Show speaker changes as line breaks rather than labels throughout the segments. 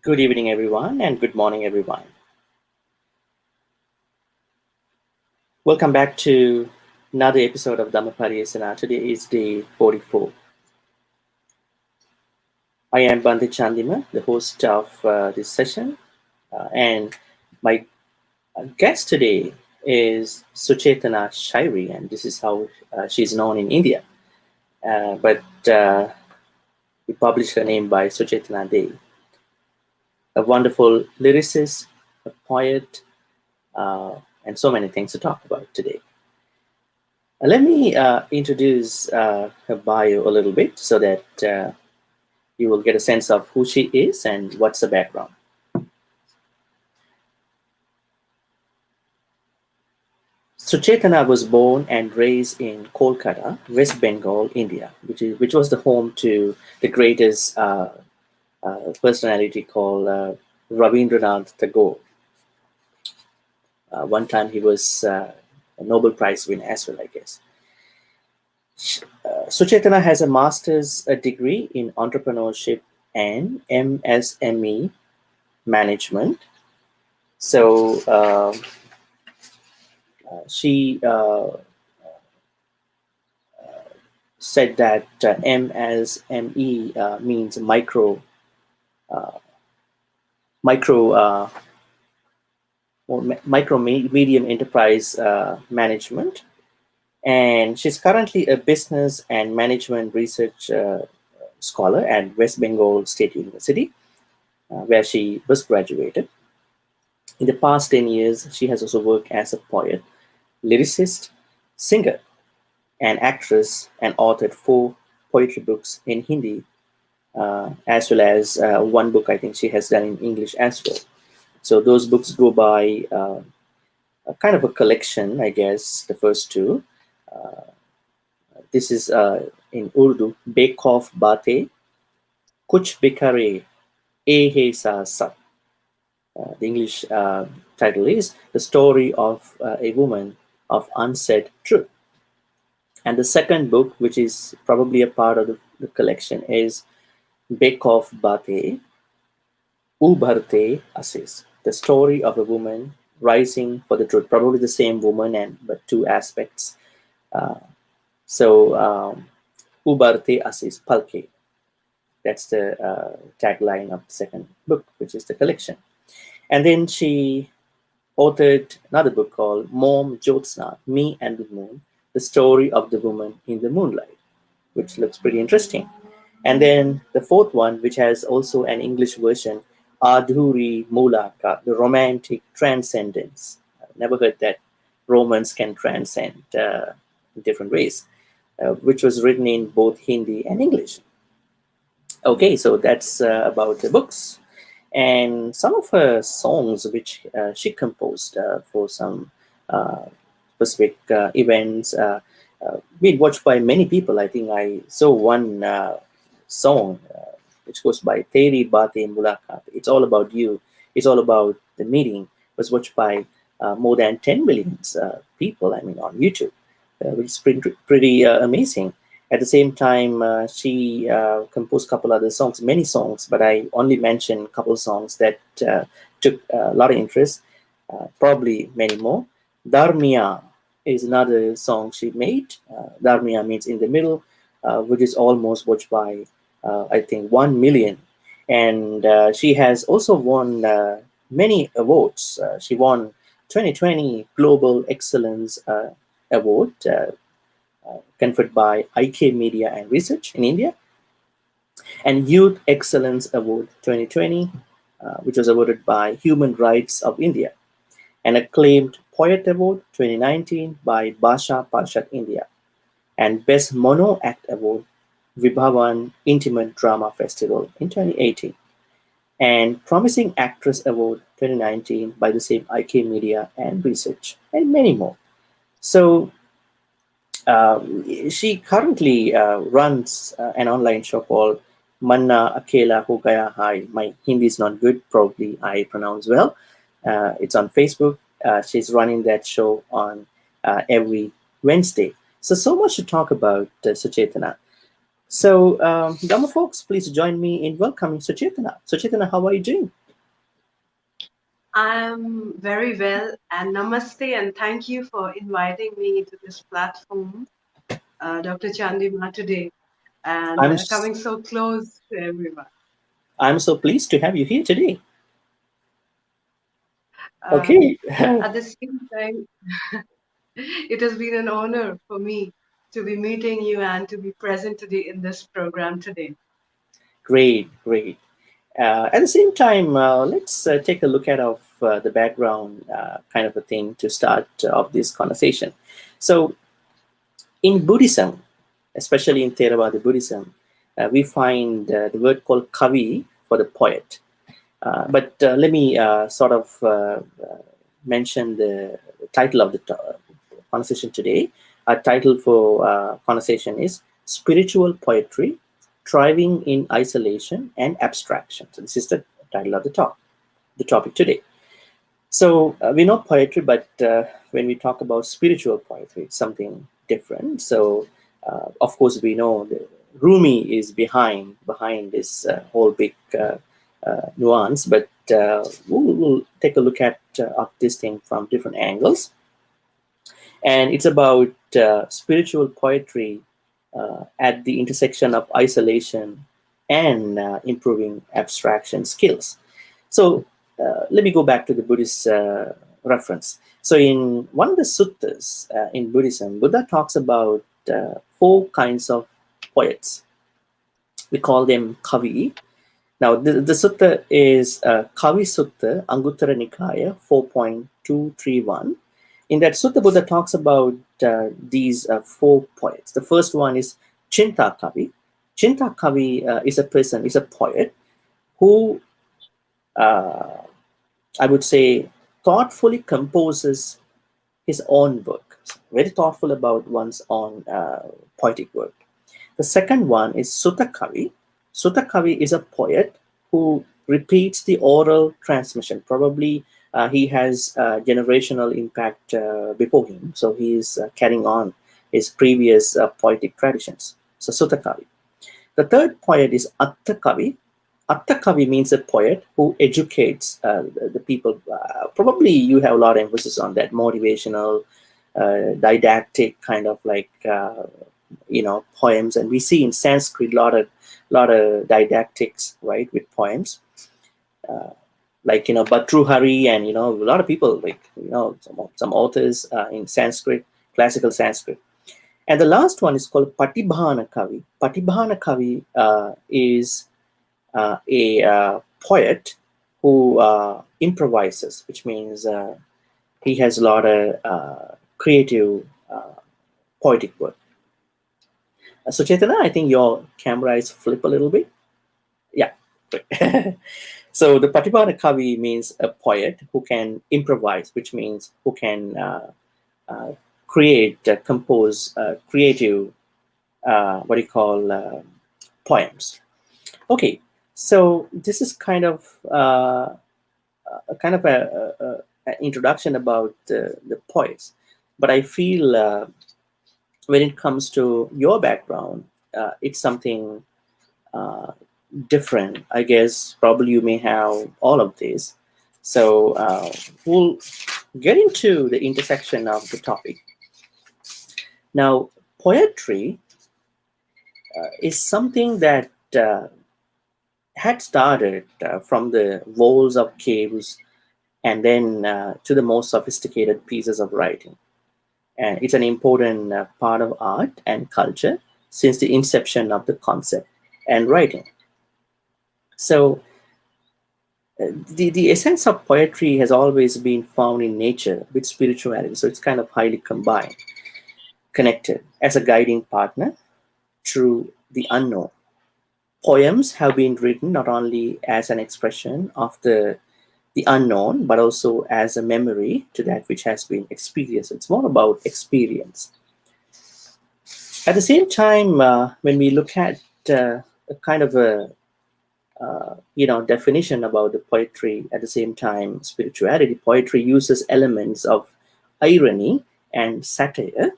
Good evening, everyone, and good morning, everyone. Welcome back to another episode of Dhammapariyesanā. Today is day 44. I am Bhante Chandima, the host of this session, and my guest today is Suchetana Shairi, and this is how she's known in India. But we publish her name by Suchetana Dey, a wonderful lyricist, a poet, and so many things to talk about today. Let me introduce her bio a little bit so that you will get a sense of who she is and what's her background. Suchetana was born and raised in Kolkata, West Bengal, India, which was the home to the greatest personality called Rabindranath Tagore. One time he was a Nobel Prize winner as well, I guess. Suchetana has a master's degree in entrepreneurship and MSME Management. So she said that MSME means micro medium enterprise management, and she's currently a business and management research scholar at West Bengal State University, where she was graduated. In the past 10 years, she has also worked as a poet, lyricist, singer, and actress, and authored 4 poetry books in Hindi, as well as one book I think she has done in English as well. So those books go by a kind of a collection, I guess, the first 2. This is in Urdu, Bekof Bate, Kuch Bikare, Ehe Sa Sab. The English title is The Story of a Woman of Unsaid Truth. And the second book, which is probably a part of the collection, is Bekof Bate, Ubharte Asis, The Story of a Woman Rising for the Truth. Probably the same woman, but 2 aspects. Ubharte Asis Palke. That's the tagline of the second book, which is the collection. And then she authored another book called Mom Jyotsna, Me and the Moon, The Story of the Woman in the Moonlight, which looks pretty interesting. And then the 4th one, which has also an English version, Adhuri Mulaka, The Romantic Transcendence. I've never heard that romance can transcend in different ways, which was written in both Hindi and English. Okay, so that's about the books. And some of her songs, which she composed for some specific events, been watched by many people. I think I saw one song which goes by Teri Baate Mulaqat. It's all about you. It's all about the meeting. It was watched by more than 10 million people, I mean, on YouTube, which is pretty amazing. At the same time, she composed a couple other songs, many songs, but I only mentioned a couple of songs that took a lot of interest, probably many more. Dharmiya is another song she made. Dharmiya means in the middle, which is almost watched by, I think, 1 million. And she has also won many awards. She won 2020 Global Excellence Award, conferred by IK Media and Research in India, and Youth Excellence Award 2020, which was awarded by Human Rights of India, and acclaimed Poet Award 2019 by Bhasha Parshad India, and Best Mono Act Award Vibhavan Intimate Drama Festival in 2018, and Promising Actress Award 2019 by the same IK Media and Research, and many more. So she currently runs an online show called Manna Akela Ho Gaya Hai. My Hindi is not good, probably I pronounce well. It's on Facebook. She's running that show on every Wednesday. So much to talk about, Suchetana. So, Dhamma folks, please join me in welcoming Suchetana. Suchetana, how are you doing?
I'm very well, and namaste, and thank you for inviting me to this platform, Dr. Chandima, today, and
I'm
coming so close to everyone.
I'm so pleased to have you here today.
Uh,
Okay,
at the same time, it has been an honor for me to be meeting you and to be present today in this program today.
great, great. At the same time, let's take a look at the background kind of a thing to start off this conversation. So, in Buddhism, especially in Theravada Buddhism, we find the word called kavi for the poet. But let me mention the title of the conversation today. Our title for conversation is Spiritual Poetry, Thriving in Isolation and Abstraction. So this is the title of the topic today. So we know poetry, but when we talk about spiritual poetry, it's something different. So of course we know the Rumi is behind this whole big nuance, but we'll take a look at this thing from different angles, and it's about spiritual poetry at the intersection of isolation and improving abstraction skills. So let me go back to the Buddhist reference. So in one of the suttas in Buddhism, Buddha talks about four kinds of poets. We call them kavi. Now the sutta is Kavi Sutta, Anguttara Nikaya 4.231. In that sutta, Buddha talks about these four poets. The first one is Chinta Kavi. Chinta Kavi is a poet who uh, I would say, thoughtfully composes his own work, very thoughtful about one's own poetic work. The second one is Sutta Kavi. Sutta Kavi is a poet who repeats the oral transmission. Probably he has generational impact before him, so he is carrying on his previous poetic traditions. So Sutta Kavi. The third poet is Atta Kavi. Atta Kavi means a poet who educates the people. Probably you have a lot of emphasis on that motivational, didactic kind of like poems, and we see in Sanskrit a lot of didactics, right, with poems. Like Bhartrhari, and a lot of people, like some authors in Sanskrit, classical Sanskrit. And the last one is called Patibhana Kavi. Patibhana Kavi is a poet who improvises, which means he has a lot of creative poetic work. So Chaitanya, I think your camera is flip a little bit. Yeah. So the Patibhana Kavi means a poet who can improvise, which means who can uh, create, compose creative, what do you call, poems. Okay, so this is an introduction about the poets, but I feel when it comes to your background, it's something uh, different. I guess probably you may have all of this. So we'll get into the intersection of the topic. Now, poetry is something that had started from the walls of caves and then to the most sophisticated pieces of writing. And it's an important part of art and culture since the inception of the concept and writing. So, the essence of poetry has always been found in nature with spirituality. So, it's kind of highly combined, connected as a guiding partner through the unknown. Poems have been written not only as an expression of the unknown, but also as a memory to that which has been experienced. It's more about experience. At the same time, when we look at a kind of a definition about the poetry, at the same time spirituality, poetry uses elements of irony and satire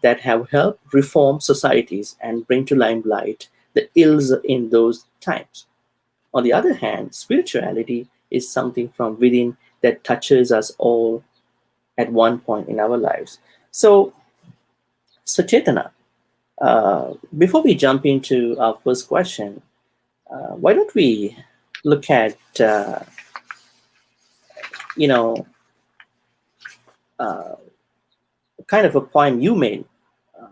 that have helped reform societies and bring to limelight the ills in those times. On the other hand, spirituality is something from within that touches us all at one point in our lives. So, Suchetana, before we jump into our first question, why don't we look at, you know, uh, kind of a poem you made, uh,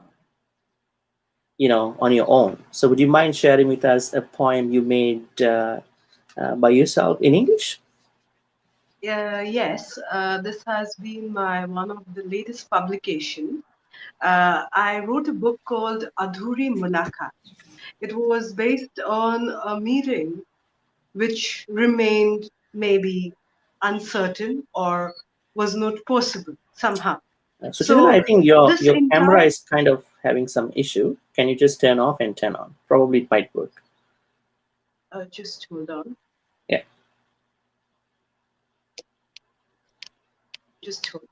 on your own. So, would you mind sharing with us a poem you made by yourself in English?
Yes, this has been my one of the latest publication. I wrote a book called Adhuri Mulaqat. It was based on a meeting which remained maybe uncertain or was not possible somehow.
Suchetana, I
So
think your
this
your camera
entire,
is kind of having some issue. Can you just turn off and turn on? Probably it might work.
just hold on,
Yeah.
just hold.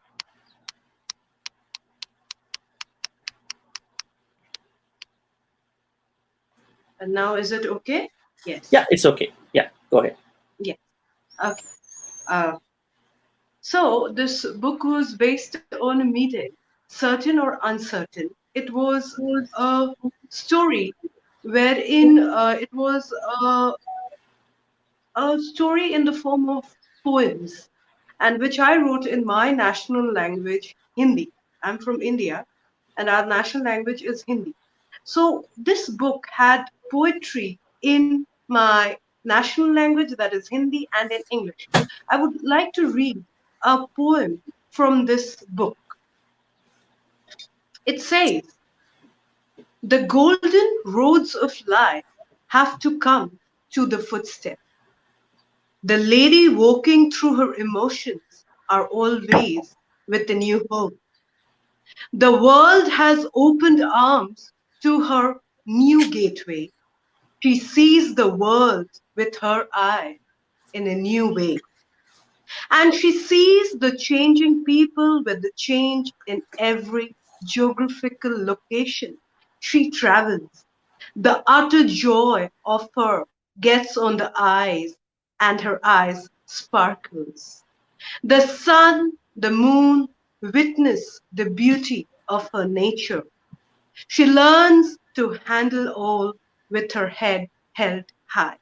And now is it okay? Yes.
Yeah, it's okay. Yeah, go ahead.
Yes. Okay. Uh, so this book was based on a meeting, certain or uncertain. It was a story wherein it was a story in the form of poems, and which I wrote in my national language, Hindi. I'm from India, and our national language is Hindi. So this book had poetry in my national language, that is Hindi, and in English. I would like to read a poem from this book. It says, "The golden roads of life have to come to the footstep. The lady walking through her emotions are always with a new hope. The world has opened arms to her new gateway. She sees the world with her eye in a new way. And she sees the changing people with the change in every geographical location she travels. The utter joy of her gets on the eyes, and her eyes sparkles. The sun, the moon witness the beauty of her nature. She learns to handle all with her head held high.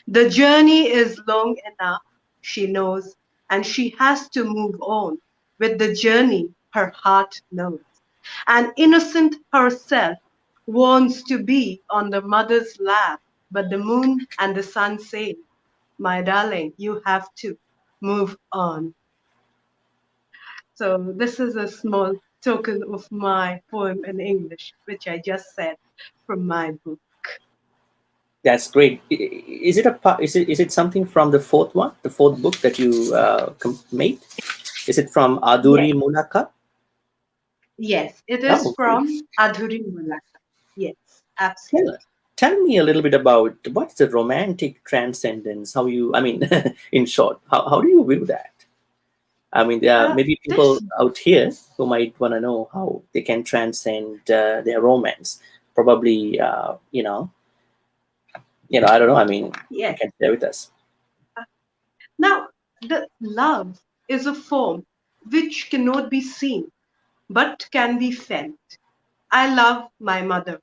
The journey is long enough, she knows, and she has to move on with the journey her heart knows. And innocent herself wants to be on the mother's lap, but the moon and the sun say, my darling, you have to move on. So this is a small token of my poem in English, which I just said from my book.
That's great. Is it is it something from the fourth one, the fourth book that you made? Is it from
Yes,
Aduri Munaka?
yes, it is
Oh, great.
from Adhuri Mulaka. Yes, absolutely.
Tell, tell me a little bit about what's the romantic transcendence. How you, I mean, in short, how do you view that? I mean, there are maybe
This,
people out here who might want to know how they can transcend their romance. Probably, I don't know. I mean, you
yes.
can share with us.
Now, the love is a form which cannot be seen but can be felt. I love my mother.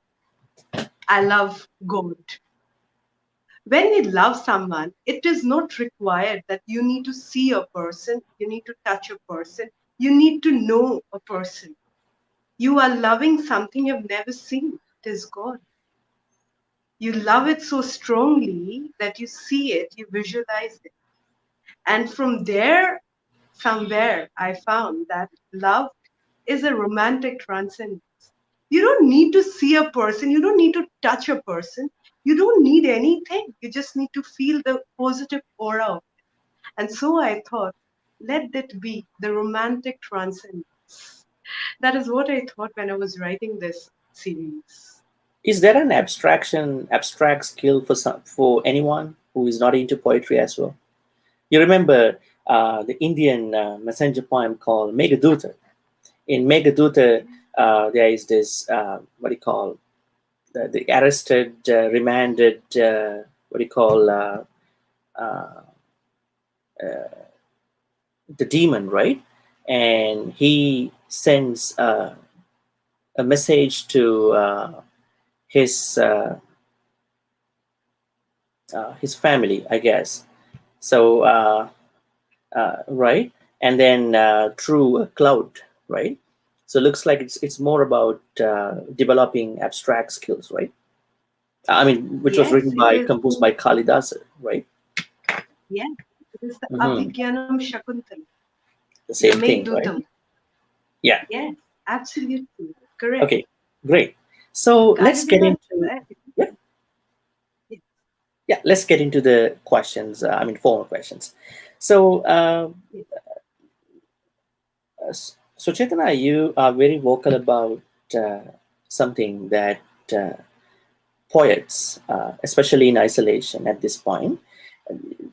I love God. When we love someone, it is not required that you need to see a person, you need to touch a person, you need to know a person. You are loving something you've never seen. It is God. You love it so strongly that you see it, you visualize it. And from there, somewhere, I found that love is a romantic transcendence. You don't need to see a person, you don't need to touch a person, you don't need anything. You just need to feel the positive aura. And so I thought, let that be the romantic transcendence. That is what I thought when I was writing this series.
Is there an abstract skill for anyone who is not into poetry as well? You remember the Indian messenger poem called Meghaduta. In Meghaduta, there is this what do you call the arrested, remanded, what do you call uh, the demon, right? And he sends a message to his his family, I guess. So right, and then through a cloud, right? So it looks like it's more about developing abstract skills, right? I mean, which was
Yes,
written
it
by,
is.
composed by Kalidasa, right?
Yes, it is the
Hmm.
Abhigyanam Shakuntala,
The
the
same thing, right?
Megdutam.
Yeah.
Yes, absolutely correct.
Okay. Great. So let's get
Kalidasa,
into, yeah, yeah. Let's get into the questions. I mean, formal questions. So, so Chetana, you are very vocal about uh, something that uh, poets, especially in isolation at this point,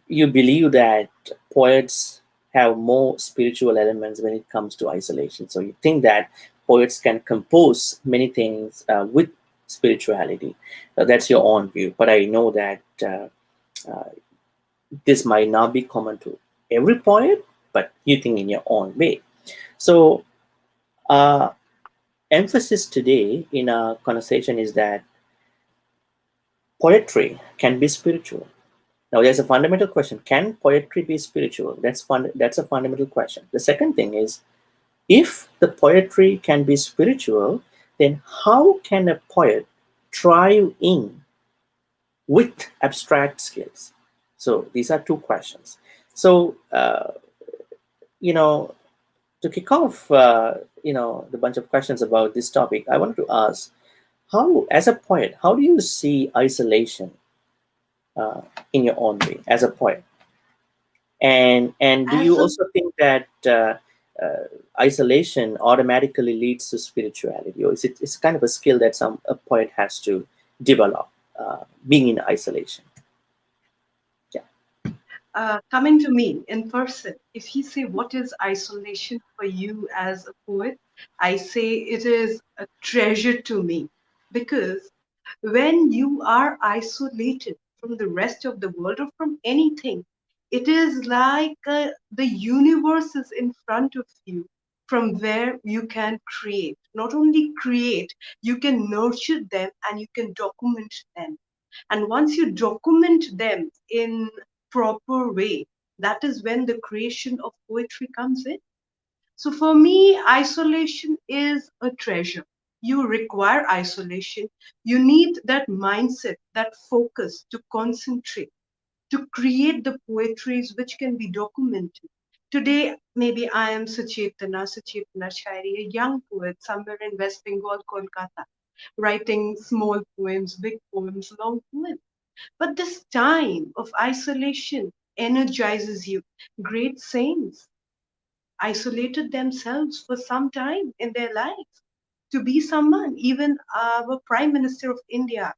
you believe that poets have more spiritual elements when it comes to isolation. So you think that poets can compose many things with spirituality. That's your own view, but I know that uh, this might not be common to every poet, but you think in your own way. So, emphasis today in our conversation is that poetry can be spiritual. Now, there's a fundamental question: can poetry be spiritual? That's a fundamental question. The second thing is, if the poetry can be spiritual, then how can a poet thrive in with abstract skills? So these are two questions. So you know, to kick off, the bunch of questions about this topic, I wanted to ask, how, as a poet, how do you see isolation uh, in your own way as a poet? And do you
as a
also think that isolation automatically leads to spirituality, or is it, it's kind of a skill that a poet has to develop, being in isolation? Yeah.
coming to me in person, if you say what is isolation for you as a poet, I say it is a treasure to me, because when you are isolated from the rest of the world or from anything, it is like the universe is in front of you, from where you can create. Not only create, you can nurture them and you can document them. And once you document them in proper way, that is when the creation of poetry comes in. So for me, isolation is a treasure. You require isolation. You need that mindset, that focus to concentrate, to create the poetries which can be documented. Today, maybe I am Suchetana Shairi, a young poet somewhere in West Bengal, Kolkata, writing small poems, big poems, long poems. But this time of isolation energizes you. Great saints isolated themselves for some time in their lives to be someone. Even our Prime Minister of India,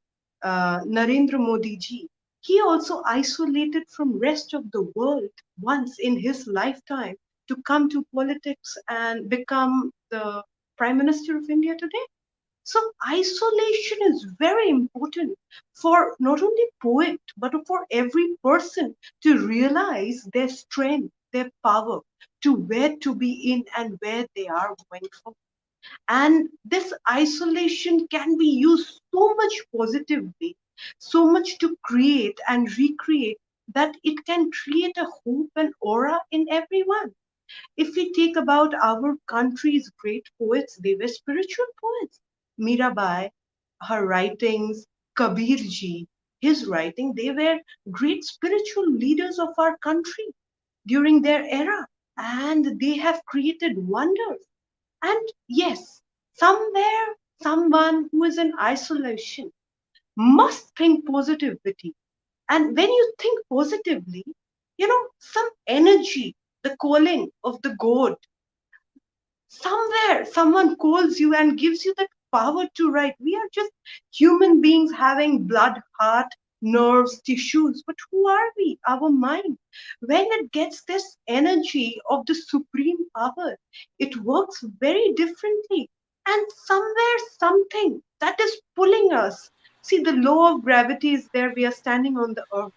Narendra Modi ji, he also isolated from rest of the world once in his lifetime to come to politics and become the Prime Minister of India today. So isolation is very important for not only poet but for every person to realize their strength, their power, to where to be in and where they are going for. And this isolation can be used so much positively, so much to create and recreate, that it can create a hope and aura in everyone. If we take about our country's great poets, they were spiritual poets. Mirabai, her writings, Kabirji, his writing, they were great spiritual leaders of our country during their era. And they have created wonders. And yes, somewhere, someone who is in isolation must think positivity. And when you think positively, some energy, the calling of the God, somewhere someone calls you and gives you that power to write. We are just human beings having blood, heart, nerves, tissues. But who are we? Our mind. When it gets this energy of the supreme power, it works very differently. And somewhere, something that is pulling us. See, the law of gravity is there. We are standing on the earth.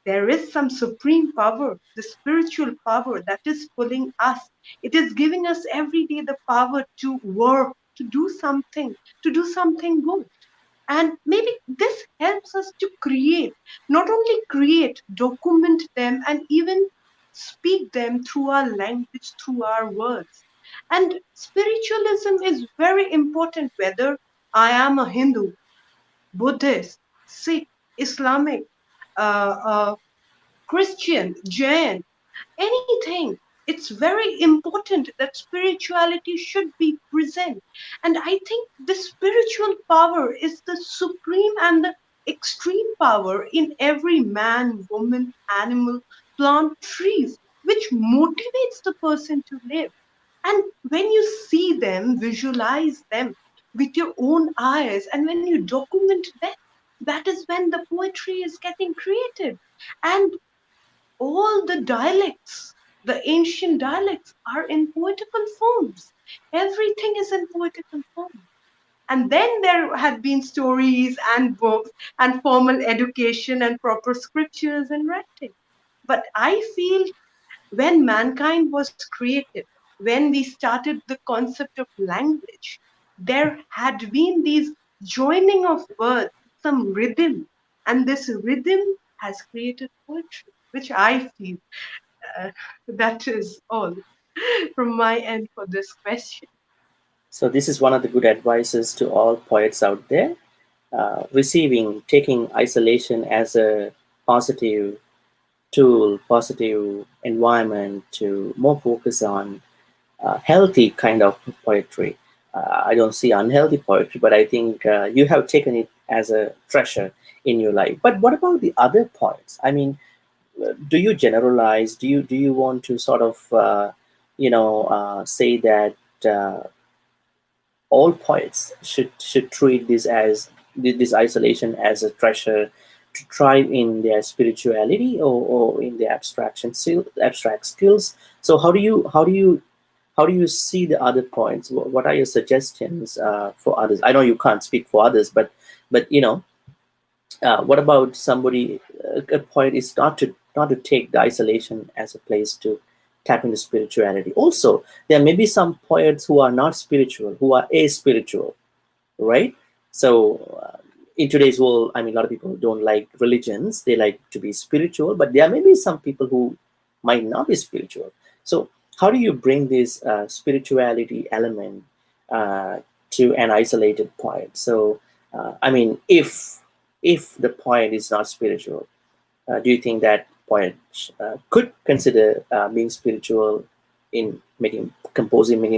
There is some supreme power, the spiritual power that is pulling us. It is giving us every day the power to work, to do something good. And maybe this helps us to create, not only create, document them, and even speak them through our language, through our words. And spiritualism is very important, whether I am a Hindu, Buddhist, Sikh, Islamic, uh, Christian, Jain, anything. It's very important that spirituality should be present. And I think the spiritual power is the supreme and the extreme power in every man, woman, animal, plant, trees, which motivates the person to live. And when you see them, visualize them with your own eyes, and when you document them, that is when the poetry is getting created. And all the dialects, the ancient dialects, are in poetical forms. Everything is in poetical form. And then there had been stories and books and formal education and proper scriptures and writing. But I feel when mankind was created, when we started the concept of language, there had been these joining of words, some rhythm, and this rhythm has created poetry, which I feel uh, that is all from my end for this question.
So this is one of the good advices to all poets out there. Taking isolation as a positive tool, positive environment to more focus on healthy kind of poetry. I don't see unhealthy poetry, but I think you have taken it as a treasure in your life. But what about the other poets? I mean, do you generalize? Do you want to sort of say that uh, all poets should treat this isolation as a treasure to thrive in their spirituality, or in their abstract skills? So how do you see the other points? What are your suggestions for others? I know you can't speak for others, but what about somebody? A poet is not to take the isolation as a place to tap into spirituality. Also, there may be some poets who are not spiritual, who are aspiritual, right? So in today's world, I mean, a lot of people don't like religions; they like to be spiritual. But there may be some people who might not be spiritual. So how do you bring this spirituality element uh, to an isolated poet? So I mean, if the poet is not spiritual, do you think that poet could consider being spiritual in making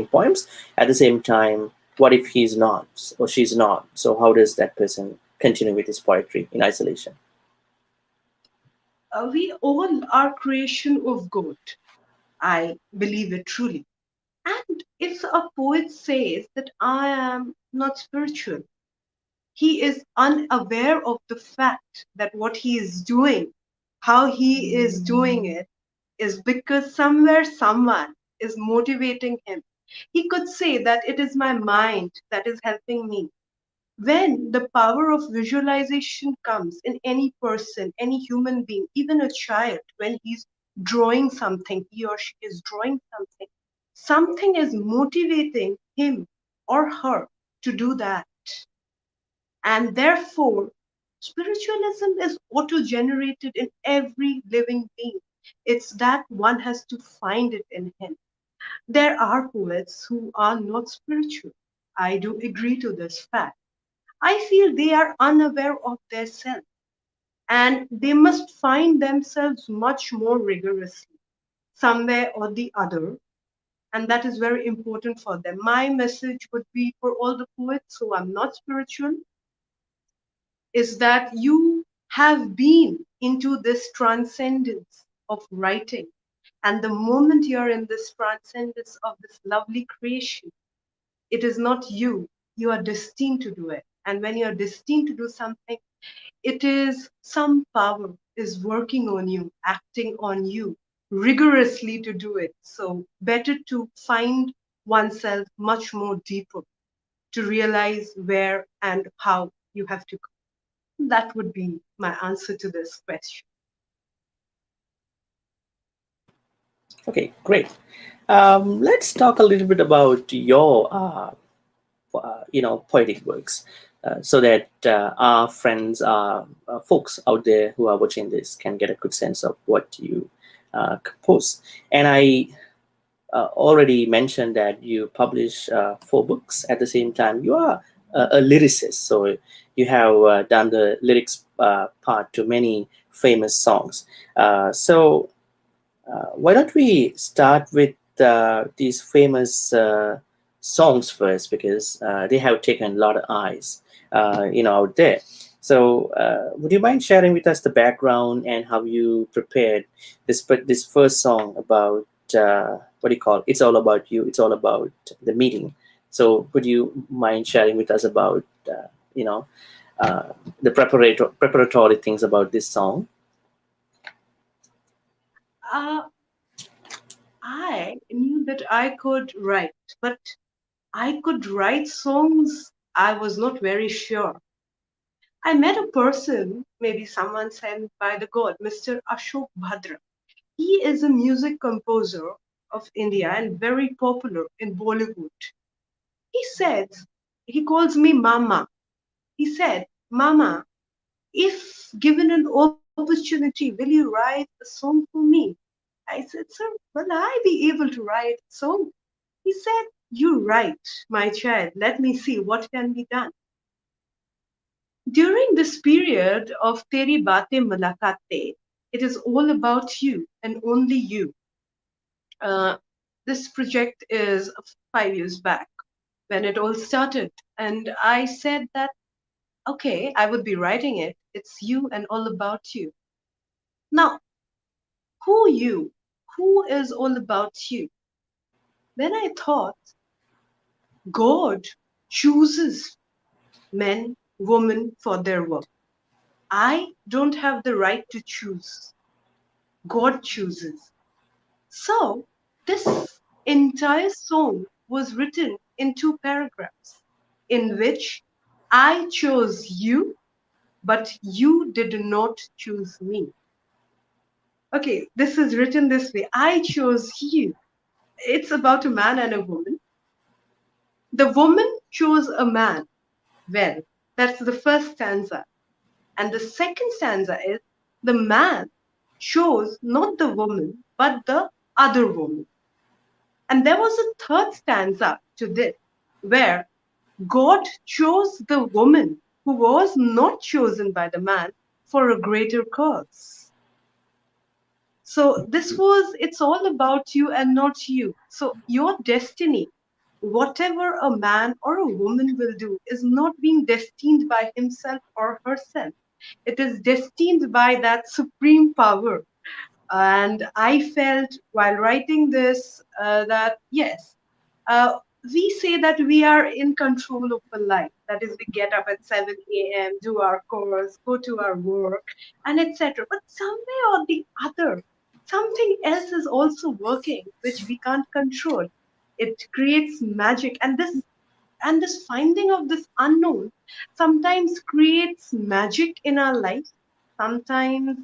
poems? At the same time, what if he's not or she's not? So how does that person continue with his poetry in isolation?
We all are creation of God. I believe it truly. And if a poet says that I am not spiritual, he is unaware of the fact that what he is doing, how he is doing it, is because somewhere someone is motivating him. He could say that it is my mind that is helping me. When the power of visualization comes in any person, any human being, even a child, when he's drawing something, he or she is drawing something, something is motivating him or her to do that. And therefore, spiritualism is auto generated in every living being. It's that one has to find it in him. There are poets who are not spiritual. I do agree to this fact. I feel they are unaware of their self and they must find themselves much more rigorously, somewhere or the other. And that is very important for them. My message would be for all the poets who are not spiritual is that you have been into this transcendence of writing. And the moment you're in this transcendence of this lovely creation, it is not you. You are destined to do it. And when you're destined to do something, it is some power is working on you, acting on you rigorously to do it. So better to find oneself much more deeper. to realize where and how you have to go? That would be my answer to this question.
Okay, great. Let's talk a little bit about your poetic works, so that our friends, folks out there who are watching this, can get a good sense of what you compose. And I already mentioned that you publish 4 books. At the same time, you are a lyricist, so you have done the lyrics part to many famous songs. So why don't we start with these famous songs first, because they have taken a lot of eyes, out there. So, would you mind sharing with us the background and how you prepared this first song about what do you call? It's all about you. It's all about the meeting. So, would you mind sharing with us about you know uh, the preparatory things about this song?
Uh, I knew that I could write, but I could write songs. I was not very sure. I met a person, maybe someone sent by the god, Mr. Ashok Bhadra. He is a music composer of India and very popular in Bollywood. He said, he calls me Mama. He said, Mama, if given an opportunity, will you write a song for me? I said, sir, will I be able to write a song? He said, you write, my child. Let me see what can be done. During this period of Teri Baatein Mulaqatein, it is all about you and only you. Uh, this project is 5 years back when it all started. And I said that, okay, I would be writing it. It's you and all about you. Now, who you? Who is all about you? Then I thought, God chooses men, women for their work. I don't have the right to choose. God chooses. So, this entire song was written in 2 paragraphs, in which I chose you, but you did not choose me. Okay, this is written this way. I chose you. It's about a man and a woman. The woman chose a man. Well, that's the first stanza. And the second stanza is the man chose not the woman, but the other woman. And there was a third stanza to this, where God chose the woman who was not chosen by the man for a greater cause. So it's all about you and not you. So your destiny, whatever a man or a woman will do, is not being destined by himself or herself. It is destined by that supreme power. And I felt while writing this that yes, uh, we say that we are in control of the life. That is, we get up at 7 a.m., do our chores, go to our work, and etc. But some way or the other, something else is also working, which we can't control. It creates magic, and this finding of this unknown sometimes creates magic in our life. Sometimes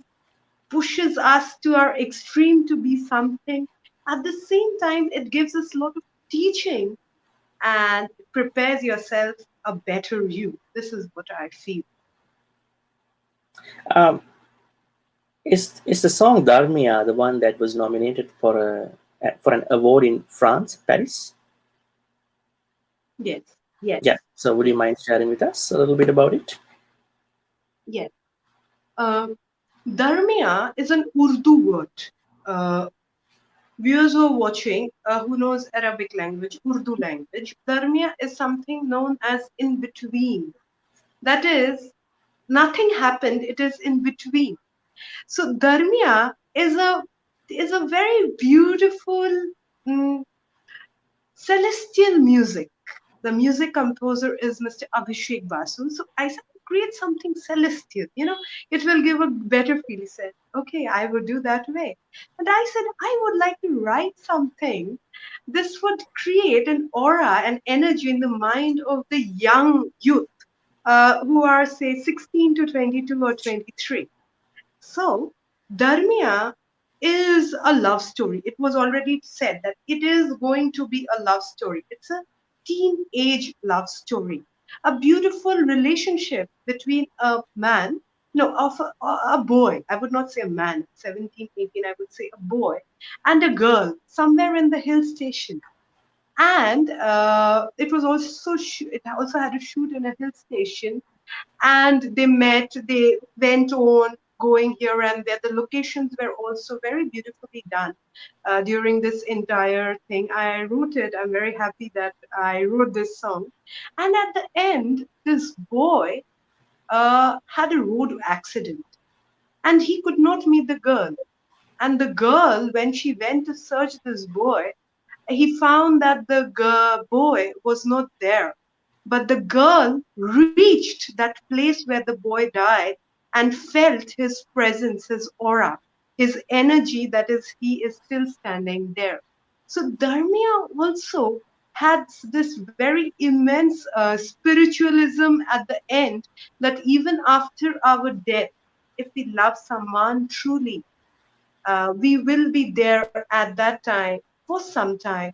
pushes us to our extreme to be something. At the same time, it gives us a lot of teaching and prepares yourself a better you. This is what I feel.
Um, is the song "Dharmiya" the one that was nominated for an award in France, Paris?
Yes, yes,
Yeah. So, would you
yes,
mind sharing with us a little bit about it?
yes. Uh, Dharmiya is an Urdu word. Uh, Viewers who are watching, who knows Arabic language, Urdu language, Dharmiya is something known as in between. That is, nothing happened, it is in between. So Dharmiya is a very beautiful mm, celestial music. The music composer is Mr. Abhishek Basu. So I said, create something celestial, it will give a better feel. He said, okay, I would do that way. And I said, I would like to write something. This would create an aura and energy in the mind of the young youth who are, say, 16 to 22 or 23. So, Dharmiya is a love story. It was already said that it is going to be a love story. It's a teenage love story, a beautiful relationship between a man, no, of a boy. I would not say a man, 17, 18, I would say a boy, and a girl somewhere in the hill station. And it was also, it also had a shoot in a hill station, and they met, they went on going here and there. The locations were also very beautifully done during this entire thing. I wrote it. I'm very happy that I wrote this song. And at the end, this boy had a road accident and he could not meet the girl. And the girl, when she went to search this boy, he found that the boy was not there. But the girl reached that place where the boy died and felt his presence, his aura, his energy, that is, he is still standing there. So Dharmiya also had this very immense spiritualism at the end, that even after our death, if we love someone truly, we will be there at that time for some time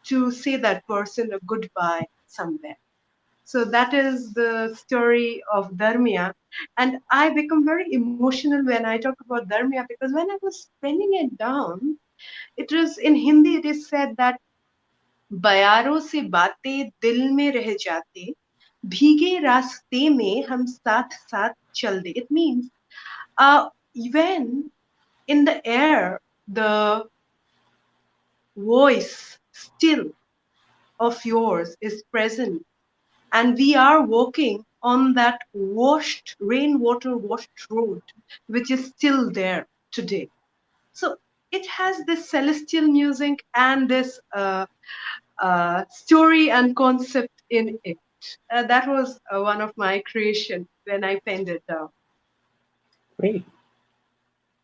to say that person a goodbye somewhere. So that is the story of Dharmiya. And I become very emotional when I talk about Dharmiya, because when I was penning it down, it is in Hindi, it is said that बयारों से बातें दिल में रह जाते, भीगे रास्ते में हम साथ साथ चल दे. It means when in the air the voice still of yours is present, and we are walking on that washed, rainwater washed road, which is still there today. So it has this celestial music and this story and concept in it. That was one of my creation when I penned it down.
Great.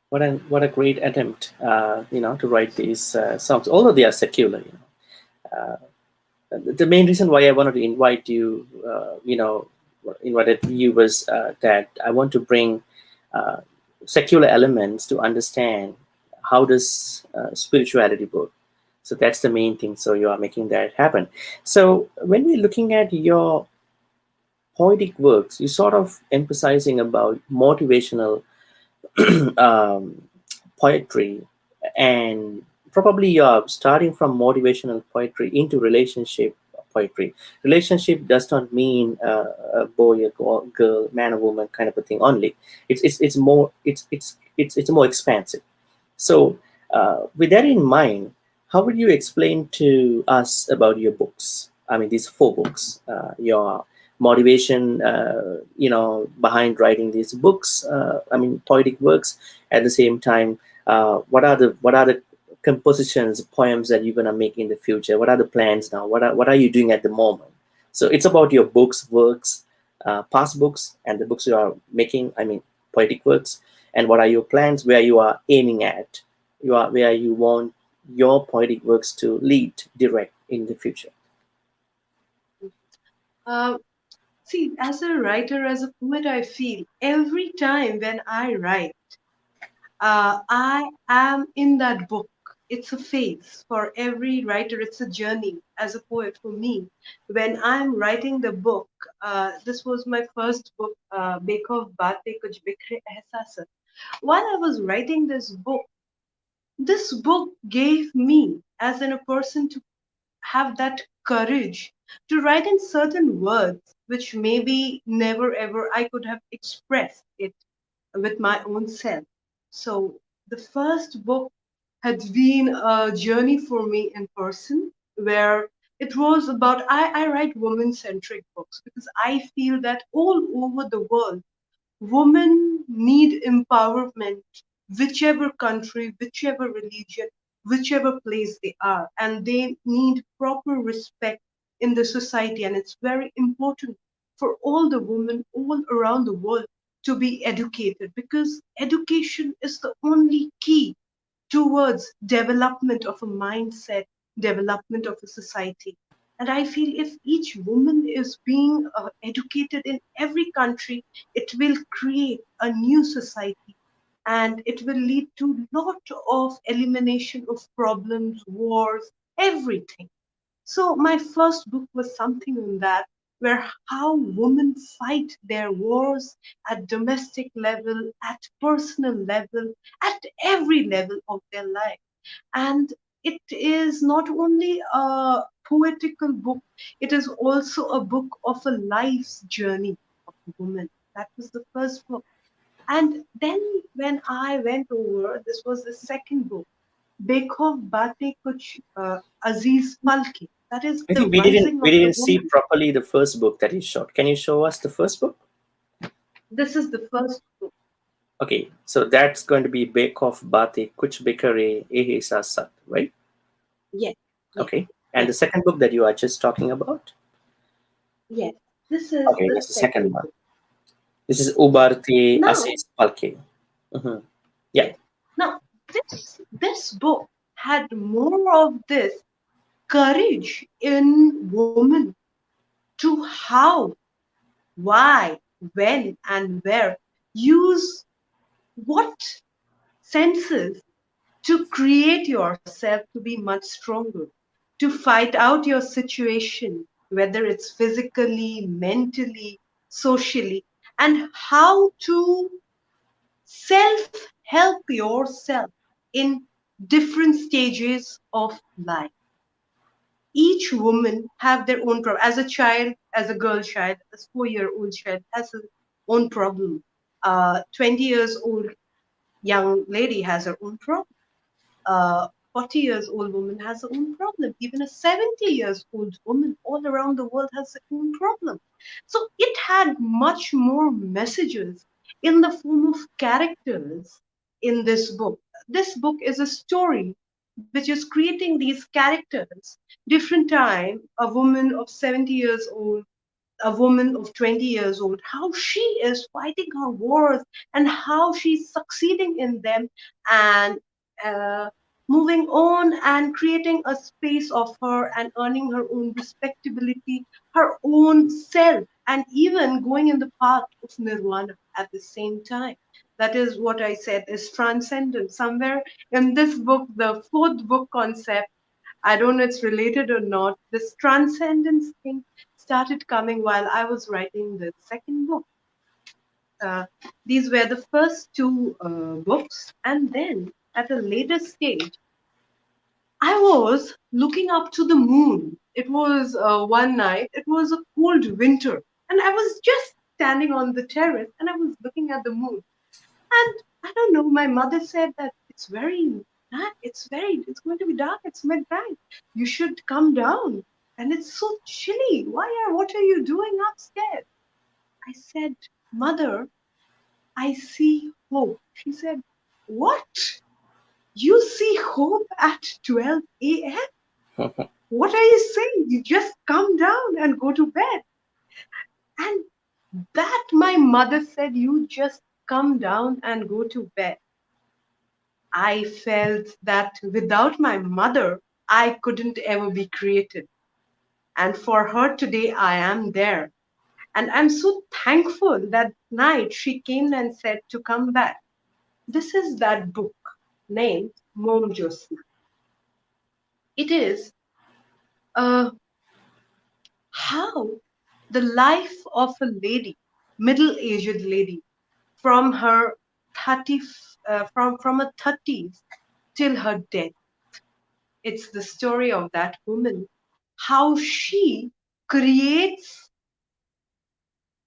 What a great attempt, to write these songs, although they are secular. The main reason why I wanted to invite you, invited you was that I want to bring secular elements to understand how does spirituality work. So that's the main thing. So you are making that happen. So when we're looking at your poetic works, you're sort of emphasizing about motivational poetry, and probably you're starting from motivational poetry into relationship poetry. Relationship does not mean a boy, a girl, man, or woman kind of a thing only. It's more, it's more expansive. So with that in mind, how would you explain to us about your books? I mean, these 4 books, your motivation, behind writing these books. I mean, poetic works. At the same time, what are the compositions, poems that you're gonna make in the future? What are the plans now? What are you doing at the moment? So it's about your books, works, past books, and the books you are making. I mean, poetic works. And what are your plans? Where you are aiming at? Where you want your poetic works to lead, direct in the future.
Uh, See, as a writer, as a poet, I feel every time when I write, I am in that book. It's a phase for every writer. It's a journey as a poet for me. When I'm writing the book, this was my first book, Bekov Baate Kuch Bikhre Ehsaas. While I was writing this book gave me, as in a person, to have that courage to write in certain words which maybe never ever I could have expressed it with my own self. So the first book had been a journey for me in person, where it was about, I write woman centric books because I feel that all over the world women need empowerment, whichever country, whichever religion, whichever place they are, and they need proper respect in the society. And it's very important for all the women all around the world to be educated, because education is the only key towards development of a mindset, development of a society. And I feel if each woman is being educated in every country, it will create a new society, and it will lead to lot of elimination of problems, wars, everything. So my first book was something on that, where how women fight their wars at domestic level, at personal level, at every level of their life. And it is not only a poetical book, it is also a book of a life's journey of a woman. That was the first book. And then when I went over, this was the second book, Bekhof Bate Kuch Aziz Palki. That is
I
the
think we didn't
rising
we
of the
didn't see
woman.
properly the first book that you showed. Can you show us the first book?
This is the first book.
Okay, so that's going to be Bake Off Bate Kuch Bekare Ehe Sa Sat, right?
Yes, yes,
Okay. And
yes,
the second book that you are just talking about?
yes. This is
Okay,
the
that's the second
second
one.
book.
This is
Yes.
Ubarte
Now,
Asis Palke. Hmm. Yeah.
yes. Now, this book had more of this courage in women to how, why, when, and where use what senses to create yourself to be much stronger, to fight out your situation, whether it's physically, mentally, socially, and how to self help yourself in different stages of life. Each woman have their own problem. As a child, as a girl child, as 4-year-old child has her own problem. 20 years old young lady has her own problem. A 40 years old woman has her own problem. Even a 70 years old woman all around the world has her own problem. So it had much more messages in the form of characters in this book. This book is a story which is creating these characters, different time, a woman of 70 years old, a woman of 20 years old, how she is fighting her wars and how she's succeeding in them, and uh, moving on and creating a space of her and earning her own respectability, her own self, and even going in the path of nirvana at the same time. That is what I said is transcendence. Somewhere in this book, the fourth book concept, I don't know it's related or not. This transcendence thing started coming while I was writing the second book. Uh, these were the first two books, and then at a later stage, I was looking up to the moon. It was one night. It was a cold winter, and I was just standing on the terrace, and I was looking at the moon. And I don't know, my mother said that it's very dark, it's going to be dark, it's midnight. You should come down. And it's so chilly. What are you doing upstairs? I said, Mother, I see hope. She said, What? You see hope at 12 a.m.? What are you saying? You just come down and go to bed. And that my mother said, You just come down and go to bed. I felt that without my mother, I couldn't ever be created. And for her today, I am there. And I'm so thankful that night she came and said to come back. This is that book named Mom Josna. It is uh, how the life of a lady, middle-aged lady, from her 30, from her 30s till her death. It's the story of that woman, how she creates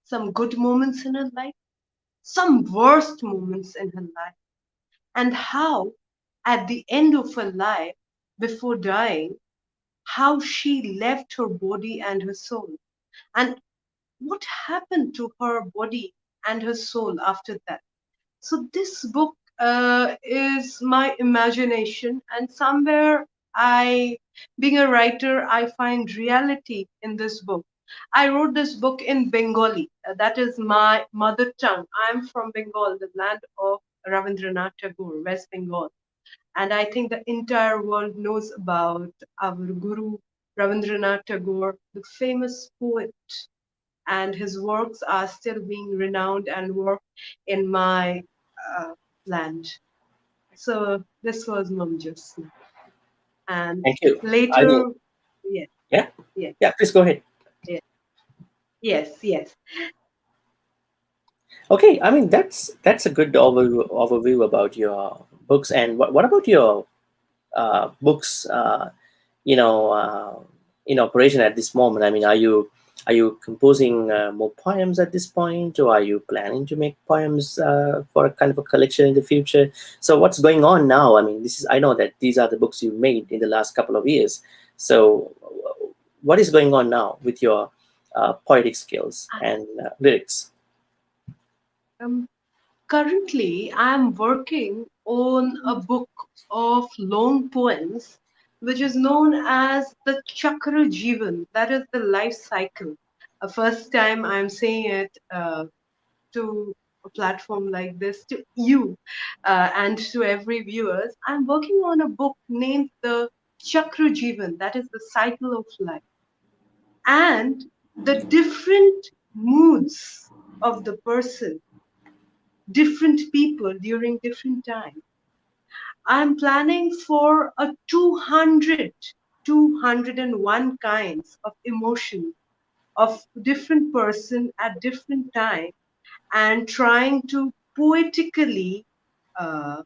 some good moments in her life, some worst moments in her life, and how at the end of her life, before dying, how she left her body and her soul, and what happened to her body and her soul after that. So this book is my imagination, and somewhere I, being a writer, I find reality in this book. I wrote this book in Bengali. That is my mother tongue. I'm from Bengal, the land of Ravindranath Tagore, West Bengal. And I think the entire world knows about our Guru Ravindranath Tagore, the famous poet, and his works are still being renowned and worked in my uh, land. So this was Mum Jyotsna. And
Thank you. I mean,
later, yes,
yeah,
yes,
yeah. Please go ahead.
yes, yes, yes.
Okay, I mean that's a good overview about your books. And what about your books? You know, in operation at this moment. I mean, are you composing more poems at this point, or are you planning to make poems for a kind of a collection in the future? So what's going on now? I mean, I know that these are the books you made in the last couple of years. So what is going on now with your poetic skills and lyrics?
Um, Currently, I'm working on a book of long poems, which is known as the Chakra Jivan, that is the life cycle. First time I'm saying it to a platform like this, to you and to every viewers. I'm working on a book named the Chakra Jivan, that is the cycle of life, and the different moods of the person, different people during different times. I'm planning for a 201 kinds of emotion of different person at different time, and trying to poetically uh,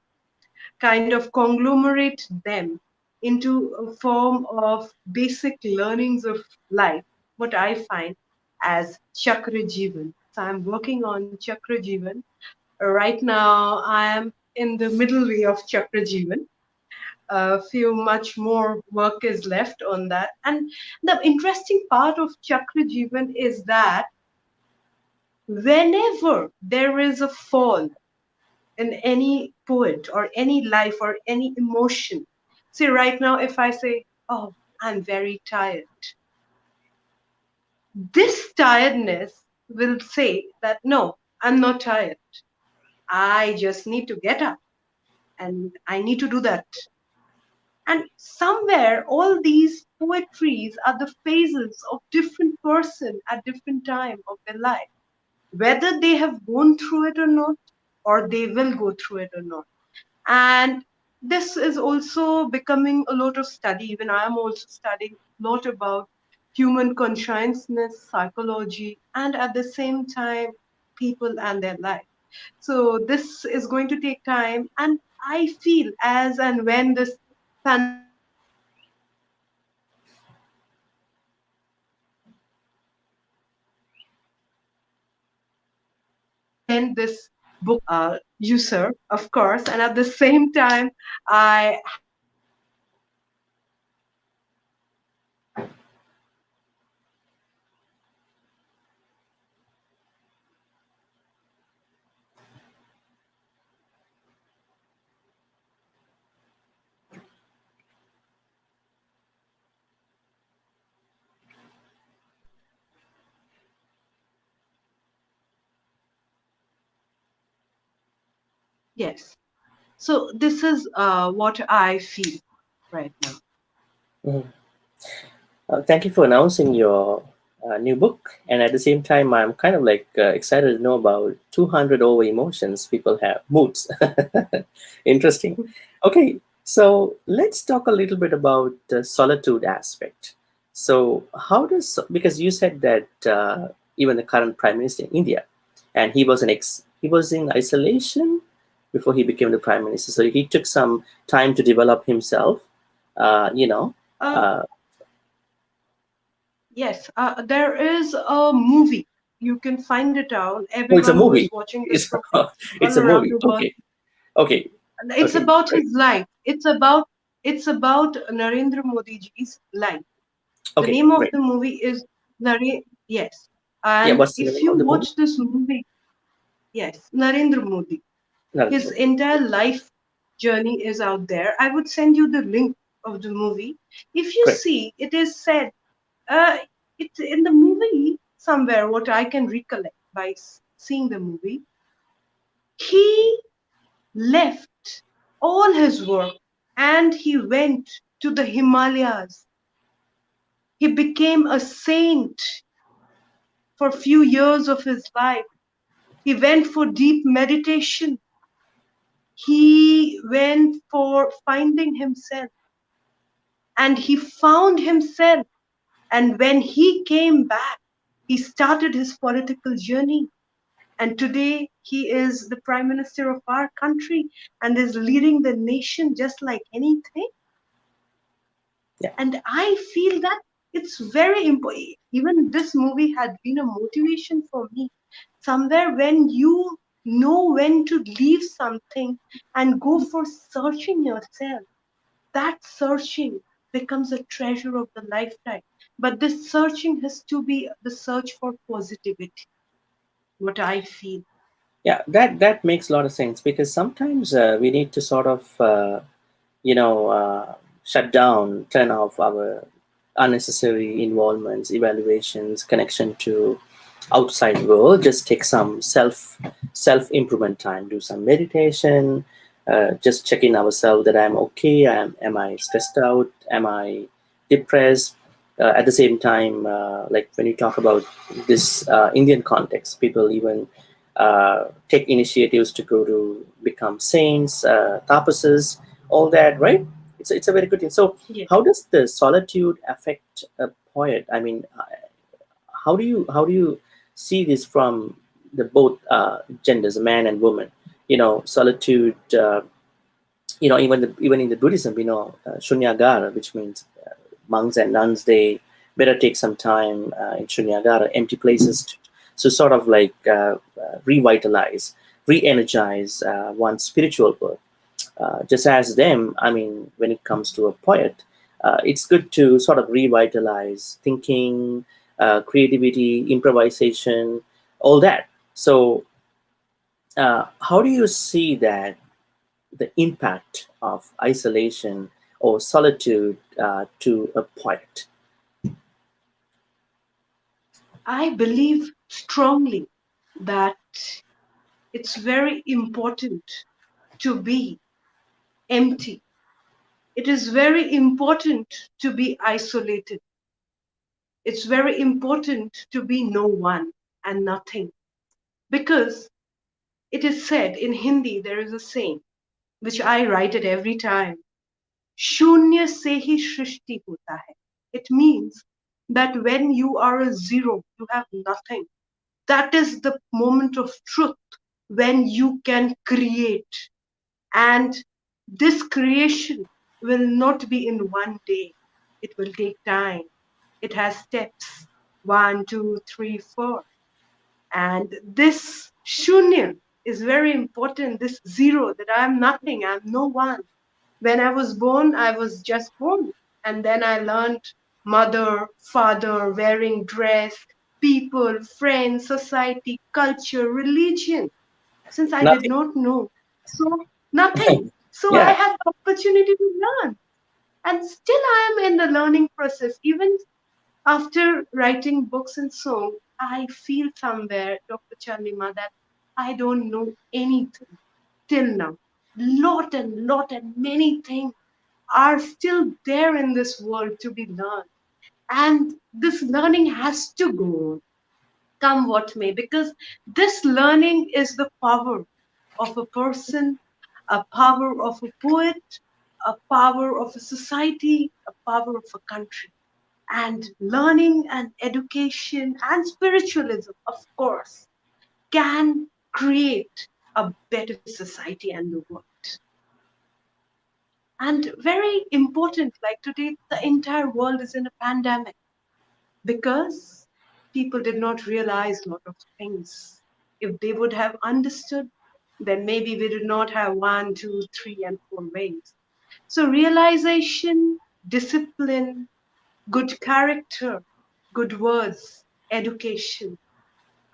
kind of conglomerate them into a form of basic learnings of life, what I find as Chakra Jivan. So I'm working on Chakra Jivan. Right now, I am in the middle way of Chakra Jivan. A few much more work is left on that. And the interesting part of Chakra Jivan is that whenever there is a fall in any poet or any life or any emotion, see, right now, if I say, oh, I'm very tired, this tiredness will say that no, I'm not tired. I just need to get up and I need to do that. And somewhere all these poetries are the phases of different person at different time of their life, whether they have gone through it or not, or they will go through it or not. And this is also becoming a lot of study. Even I am also studying a lot about human consciousness, psychology, and at the same time, people and their life. So this is going to take time, and I feel as and when this pandemic ends, send this book you, sir, of course. And at the same time, I have yes. So this is what I feel right now.
Mhm. Thank you for announcing your new book. And at the same time, I'm kind of like excited to know about 200 over emotions people have, moods. Interesting. Okay, so let's talk a little bit about the solitude aspect. So, because you said that even the current prime minister in India, and he was in isolation before he became the prime minister. So he took some time to develop himself. Uh, you know,
Uh,
uh,
yes, there is a movie. You can find it out.
Oh, it's a
Everyone who is
movie.
watching this
It's
program all
it's a
around
movie.
the world,
Okay, okay,
it's
okay.
about
Great.
his life. It's about Narendra Modi ji's life. The
Okay,
name of
great.
the movie is Yes.
Yeah,
And
what's the name
if you
of the movie?
watch this movie, yes, Narendra Modi, his
Narendra Modi.
entire life journey is out there. I would send you the link of the movie. If you
Great.
see, it is said. Uh, it's in the movie somewhere, what I can recollect by seeing the movie, he left all his work and he went to the Himalayas. He became a saint for a few years of his life. He went for deep meditation. He went for finding himself and he found himself. And when he came back, he started his political journey. And today he is the Prime Minister of our country and is leading the nation just like anything.
Yeah.
And I feel that it's very important. Even this movie had been a motivation for me. Somewhere when you know when to leave something and go for searching yourself, that searching becomes a treasure of the lifetime. But this searching has to be the search for positivity, what I feel.
Yeah, that makes a lot of sense, because sometimes we need to sort of you know shut down, turn off our unnecessary involvements, evaluations, connection to outside world. Just take some self improvement time, do some meditation, just check in ourselves that I'm okay, am I stressed out, am I depressed. At the same time, like when you talk about this Indian context, people even take initiatives to go to become saints, tapases, all that, right? It's a very good thing. So,
Yeah.
how does the solitude affect a poet? I mean, how do you see this from the both genders, man and woman? Solitude. Even in the Buddhism, shunyagara, which means monks and nuns, they better take some time in shunyagara, empty places, to sort of like revitalize, re-energize one's spiritual work. Just as them, I mean, when it comes to a poet, it's good to sort of revitalize thinking, creativity, improvisation, all that. So, how do you see that the impact of isolation or solitude to a poet?
I believe strongly that it's very important to be empty. It is very important to be isolated. It's very important to be no one and nothing. Because it is said in Hindi, there is a saying, which I write it every time. Shunya se hi shrishti hota hai. It means that when you are a zero, you have nothing. That is the moment of truth when you can create. And this creation will not be in one day. It will take time. It has steps 1, 2, 3, 4. And this shunya is very important. This zero, that I'm nothing, I'm no one. When I was born, I was just born. And then I learned mother, father, wearing dress, people, friends, society, culture, religion, since I did
Nothing.
not know. So, nothing. So, I
Yeah.
had the opportunity to learn. And still, I am in the learning process. Even after writing books and so, I feel somewhere, Dr. Chandima, that I don't know anything till now. Lot and many things are still there in this world to be learned. And this learning has to go on, come what may, because this learning is the power of a person, a power of a poet, a power of a society, a power of a country. And learning and education and spiritualism, of course, can create a better society and the world. And very important, like today, the entire world is in a pandemic because people did not realize a lot of things. If they would have understood, then maybe we did not have 1, 2, 3, and 4 ways. So, realization, discipline, good character, good words, education,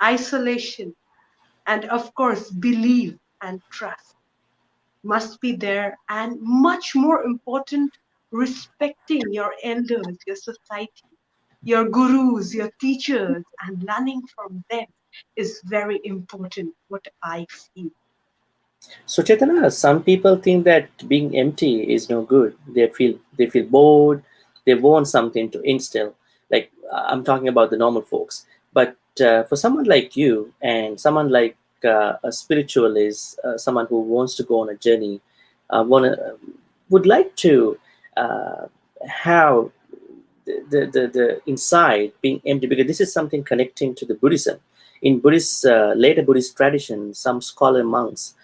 isolation, and of course, belief and trust must be there. And much more important, respecting your elders, your society. your gurus, your teachers, and learning from them is very important, what I feel.
So Chetana, some people think that being empty is no good. They feel bored. They want something to instill. Like I'm talking about the normal folks. But for someone like you and someone like a spiritualist, someone who wants to go on a journey, would like to uh, have the inside being empty, because this is something connecting to the Buddhism. In Buddhist later Buddhist tradition, some scholar monks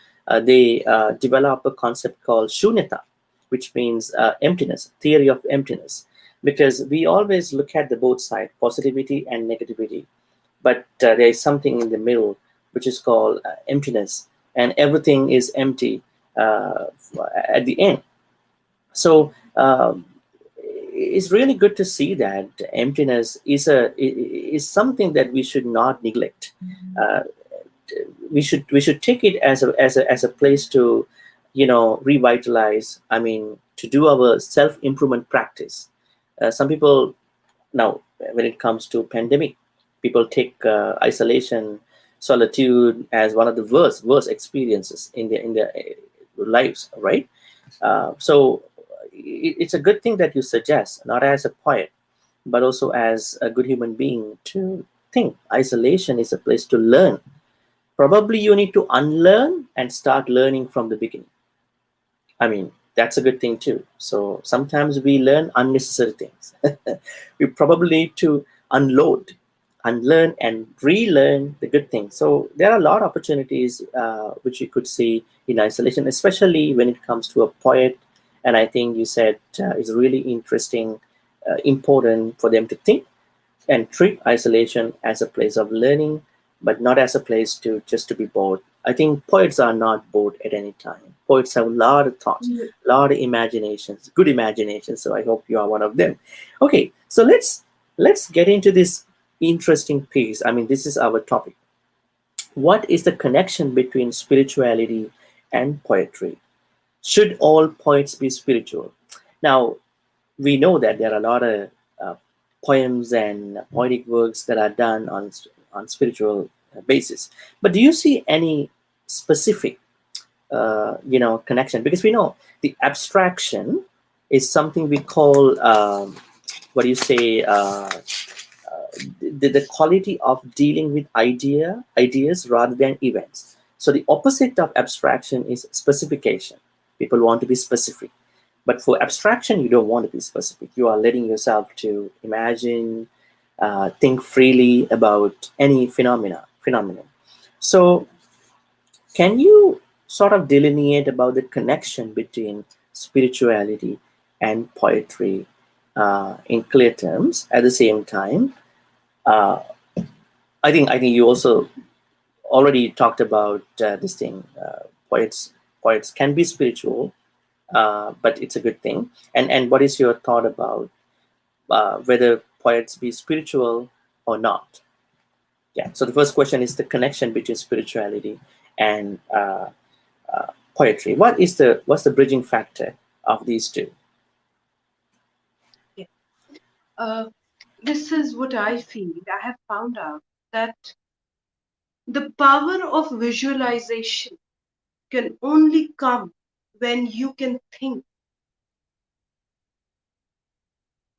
they develop a concept called shunyata, which means emptiness, theory of emptiness, because we always look at the both side, positivity and negativity, but there is something in the middle which is called emptiness, and everything is empty at the end. So it's really good to see that emptiness is something that we should not neglect. Uh, we should take it as a place to revitalize. I mean, to do our self improvement practice. Some people now, when it comes to pandemic, people take isolation, solitude as one of the worst experiences in their lives, right? So it's a good thing that you suggest, not as a poet, but also as a good human being, to think isolation is a place to learn. Probably you need to unlearn and start learning from the beginning. I mean, that's a good thing too. So sometimes we learn unnecessary things. We probably need to unload, unlearn, and relearn the good things. So there are a lot of opportunities which you could see in isolation, especially when it comes to a poet. And I think you said it's really interesting, important for them to think and treat isolation as a place of learning, but not as a place to just to be bored. I think poets are not bored at any time. Poets have a lot of thoughts, a lot of imaginations, good imaginations. So I hope you are one of them. Okay, so let's get into this interesting piece. I mean, this is our topic. What is the connection between spirituality and poetry? Should all poets be spiritual? Now, we know that there are a lot of uh, poems and poetic works that are done on spiritual basis. But do you see any specific, connection? Because we know the abstraction is something we call what do you say? The quality of dealing with ideas rather than events. So the opposite of abstraction is specification. People want to be specific, but for abstraction, you don't want to be specific. You are letting yourself to imagine, think freely about any phenomenon. So can you sort of delineate about the connection between spirituality and poetry in clear terms? At the same time, uh, I think you also already talked about this thing. Poets can be spiritual, but it's a good thing. And what is your thought about whether poets be spiritual or not? Yeah. So the first question is the connection between spirituality and poetry. What's the bridging factor of these two?
Yeah. Uh, this is what I feel. I have found out that the power of visualization can only come when you can think.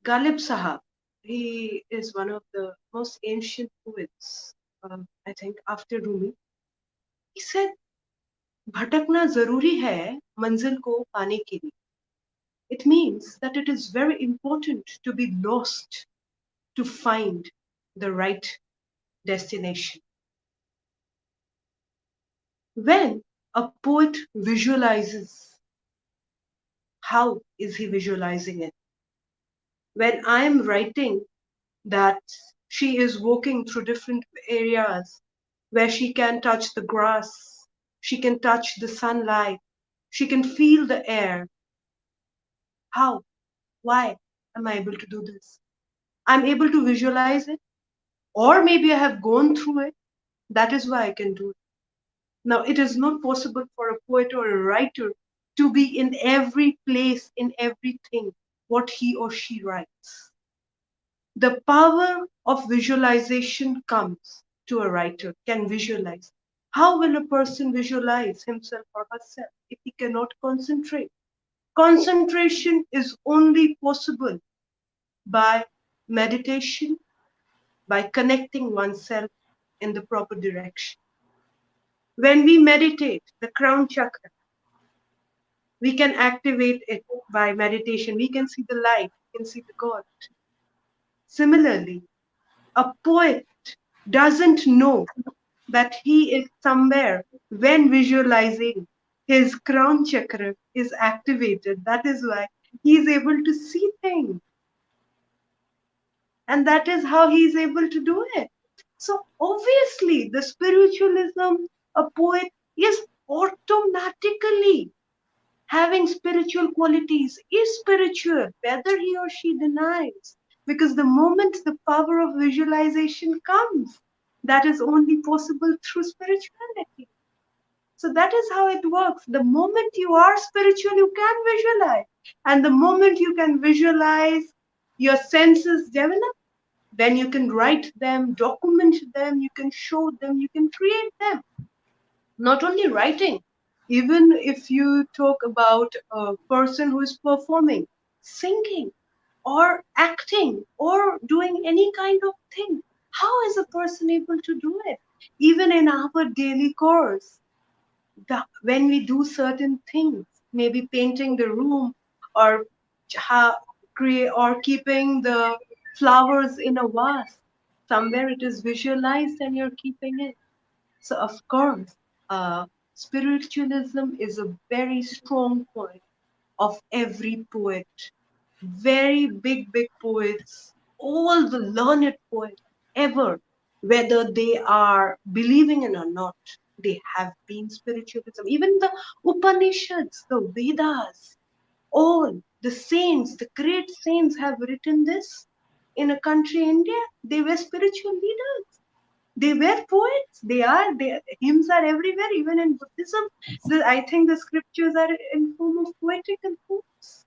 Ghalib Sahab, he is one of the most ancient poets, I think, after Rumi. He said, भटकना जरूरी है मंजिल को पाने के लिए. It means that it is very important to be lost to find the right destination. When a poet visualizes, how is he visualizing it? When I am writing that she is walking through different areas where she can touch the grass, she can touch the sunlight, she can feel the air. How? Why am I able to do this? I'm able to visualize it, or maybe I have gone through it. That is why I can do it. Now, it is not possible for a poet or a writer to be in every place, in everything, what he or she writes. The power of visualization comes to a writer, can visualize. How will a person visualize himself or herself if he cannot concentrate? Concentration is only possible by meditation, by connecting oneself in the proper direction. When we meditate, the crown chakra, we can activate it by meditation. We can see the light, we can see the God. Similarly, a poet doesn't know that he is somewhere when visualizing his crown chakra is activated. That is why he is able to see things. And that is how he is able to do it. So obviously, the spiritualism, a poet is automatically having spiritual qualities, is spiritual, whether he or she denies. Because the moment the power of visualization comes, that is only possible through spirituality. So that is how it works. The moment you are spiritual, you can visualize. And the moment you can visualize, your senses develop, then you can write them, document them, you can show them, you can create them. Not only writing, even if you talk about a person who is performing, singing, or acting, or doing any kind of thing, how is a person able to do it? Even in our daily course, when we do certain things, maybe painting the room, or create, or keeping the flowers in a vase, somewhere it is visualized and you're keeping it. So of course, spiritualism is a very strong point of every poet. Very big, big poets, all the learned poets ever, whether they are believing in or not, they have been spiritualism. Even the Upanishads, the Vedas, all the saints, the great saints have written this. In a country, India, they were spiritual leaders. They were poets. Hymns are everywhere, even in Buddhism. I think the scriptures are in form of poetical poems.